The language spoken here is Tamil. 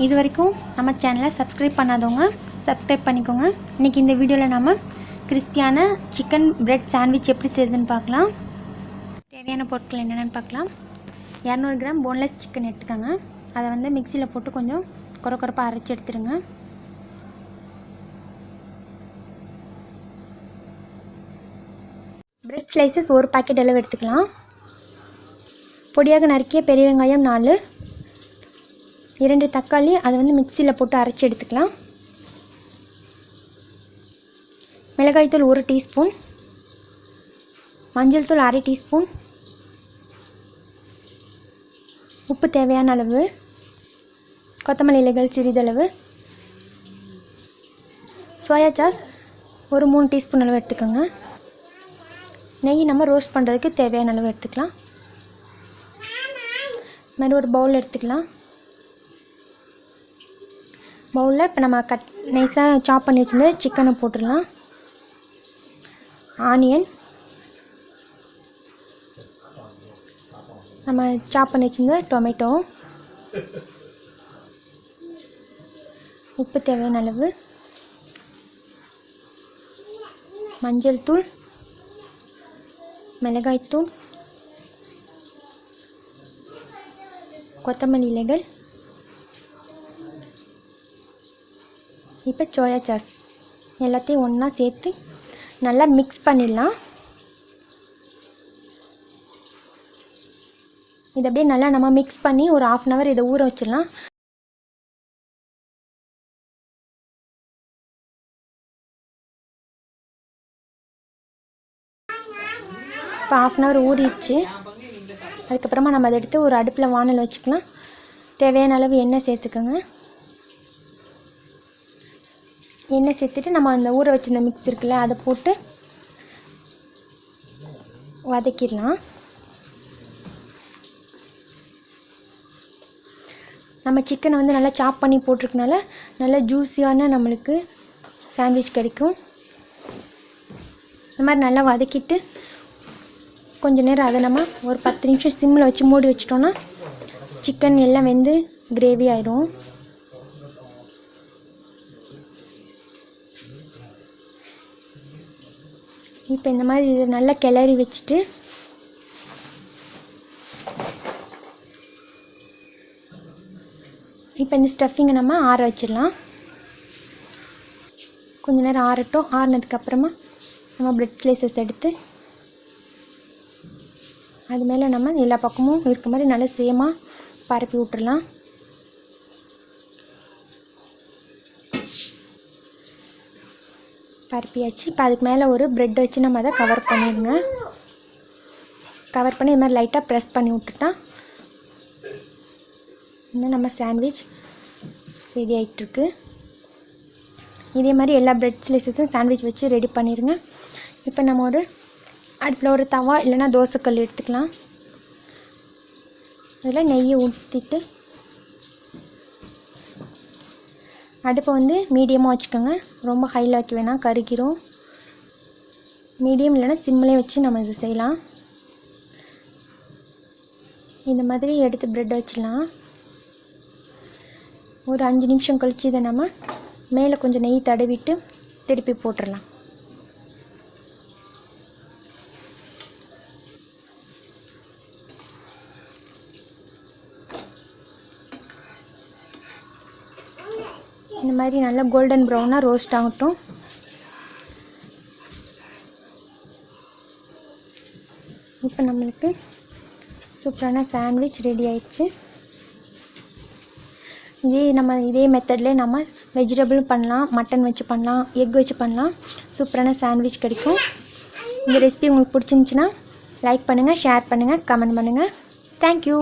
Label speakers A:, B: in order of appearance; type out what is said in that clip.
A: இது வரைக்கும் நம்ம சேனலை சப்ஸ்கிரைப் பண்ணாதவங்க சப்ஸ்கிரைப் பண்ணிக்கோங்க. இன்றைக்கி இந்த வீடியோவில் நம்ம கிறிஸ்பியான சிக்கன் பிரெட் சாண்ட்விச் எப்படி செய்யுதுன்னு பார்க்கலாம். தேவையான பொருட்கள் என்னென்னு பார்க்கலாம். 200 கிராம் போன்லெஸ் சிக்கன் எடுத்துக்கோங்க. அதை வந்து மிக்சியில் போட்டு கொஞ்சம் கொரப்பாக அரைச்சி எடுத்துருங்க. பிரெட் ஸ்லைசஸ் ஒரு பாக்கெட் அளவு எடுத்துக்கலாம். பொடியாக நறுக்கிய பெரிய வெங்காயம் 4, 2 தக்காளி அதை வந்து மிக்சியில் போட்டு அரைச்சி எடுத்துக்கலாம். மிளகாய்த்தூள் 1 டீஸ்பூன், மஞ்சள் தூள் 1/2 டீஸ்பூன், உப்பு தேவையான அளவு, கொத்தமல்லி இலைகள் சிறிதளவு, சோயா சாஸ் ஒரு 3 டீஸ்பூன் அளவு எடுத்துக்கோங்க. நெய் நம்ம ரோஸ்ட் பண்ணுறதுக்கு தேவையான அளவு எடுத்துக்கலாம். இது மாதிரி ஒரு பவுல் எடுத்துக்கலாம். பவுலில் இப்போ நம்ம நைஸாக சாப் பண்ணி வச்சுருந்த சிக்கனை போட்டுடலாம். ஆனியன், நம்ம சாப் பண்ணி வச்சுருந்த டொமேட்டோ, உப்பு தேவையான அளவு, மஞ்சள் தூள், மிளகாய்த்தூள், கொத்தமல்லி இலைகள், இப்போ சோயா சாஸ் எல்லாத்தையும் ஒன்றா சேர்த்து நல்லா மிக்ஸ் பண்ணிடலாம். இதை அப்படியே நல்லா நம்ம மிக்ஸ் பண்ணி ஒரு 1/2 hour இதை ஊற வச்சிடலாம். இப்போ 1/2 hour ஊறிடுச்சு. அதுக்கப்புறமா நம்ம அதை எடுத்து ஒரு அடுப்பில் வானல் வச்சுக்கலாம். தேவையான அளவு எண்ணெய் சேர்த்துக்கோங்க. எண்ணெய் சேர்த்துட்டு நம்ம அந்த ஊற வச்சிருந்த மிக்ஸ் இருக்குல்ல அதை போட்டு வதக்கிடலாம். நம்ம சிக்கனை வந்து நல்லா சாப் பண்ணி போட்டிருக்கனால நல்லா ஜூஸியான நம்மளுக்கு சாண்ட்விச் கிடைக்கும். இந்த மாதிரி நல்லா வதக்கிட்டு கொஞ்சம் நேரம் அதை நம்ம ஒரு 10 நிமிஷம் சிம்மில் வச்சு மூடி வச்சிட்டோன்னா சிக்கன் எல்லாம் வெந்து கிரேவி ஆயிடும். இப்போ இந்த மாதிரி இதை நல்லா கிளறி வச்சுட்டு இப்போ இந்த ஸ்டஃபிங்கை நம்ம ஆற வச்சிடலாம். கொஞ்சம் நேரம் ஆறட்டும். ஆறினதுக்கப்புறமா நம்ம பிரெட் ஸ்லைசஸ் எடுத்து அது மேலே நம்ம எல்லா பக்கமும் இருக்க மாதிரி நல்லா சேமாக பரப்பி விட்டுடலாம். பரப்பியாச்சு. இப்போ அதுக்கு மேலே ஒரு ப்ரெட் வச்சு நம்ம அதை கவர் பண்ணிடுங்க. கவர் பண்ணி இது மாதிரி லைட்டாக ப்ரெஸ் பண்ணி விட்டுட்டா இன்னும் நம்ம சாண்ட்விச் ரெடி ஆகிட்டுருக்கு. இதே மாதிரி எல்லா ப்ரெட் ஸ்லைசஸும் சாண்ட்விச் வச்சு ரெடி பண்ணிடுங்க. இப்போ நம்ம ஒரு அடுப்பில் ஒரு தவா இல்லைன்னா தோசைக்கல் எடுத்துக்கலாம். அதில் நெய்யை ஊற்றிட்டு அடுப்பை வந்து மீடியமாக வச்சுக்கோங்க. ரொம்ப ஹையில் வைக்க வேணாம், கருகிரும். மீடியம் இல்லைன்னா சிம்மிலே வச்சு நம்ம இது செய்யலாம். இந்த மாதிரி எடுத்து ப்ரெட் வச்சிடலாம். ஒரு 5 நிமிஷம் கழித்து இதை நம்ம மேலே கொஞ்சம் நெய் தடவிட்டு திருப்பி போட்டுடலாம். இந்த மாதிரி நல்லா கோல்டன் ப்ரௌனாக ரோஸ்ட் ஆகட்டும். இப்போ நம்மளுக்கு சூப்பரான சாண்ட்விச் ரெடி ஆயிடுச்சு. இதே மெத்தட்லேயே நம்ம வெஜிடபிளும் பண்ணலாம், மட்டன் வச்சு பண்ணலாம், எக் வச்சு பண்ணலாம். சூப்பரான சாண்ட்விச் கிடைக்கும். இந்த ரெசிபி உங்களுக்கு பிடிச்சிருந்துச்சின்னா லைக் பண்ணுங்கள், ஷேர் பண்ணுங்கள், கமெண்ட் பண்ணுங்கள். தேங்க்யூ.